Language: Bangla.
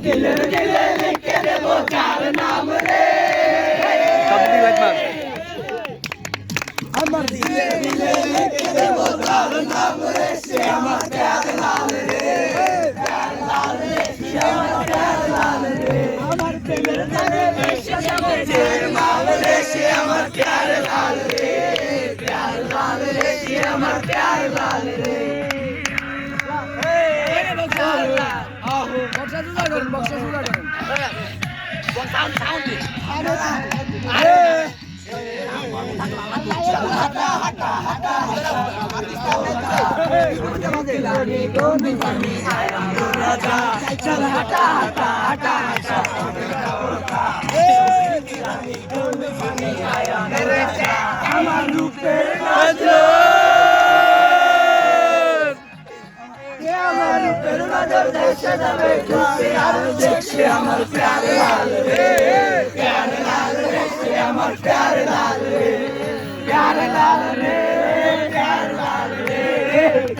দিলের দিলে লিখে দেব যার নাম রে আমার দিলে দিলে লিখে দেব যার নাম রে সে আমার প্যার লাল রে প্যার লাল রে সে আমার প্যার লাল রে আমার প্রেমের দাগে এসে যাবে যে মাল রে সে আমার প্যার লাল রে প্যার লাল রে সে আমার প্যার লাল রে বক্সা জুড়া করেন বক্সা জুড়া করেন সাউন্ড সাউন্ড আরে হাটা হাটা হাটা দিলানি গোনি পানি আয়া রাজা চল হাটা হাটা হাটা এ দিলানি গোনি পানি আয়া রাজা আমার রূপের নজর আমার রূপের নজর দেশে যাবে খুশি আর দেখে আমার প্যার লাল রে প্যার লাল রে আমার প্যার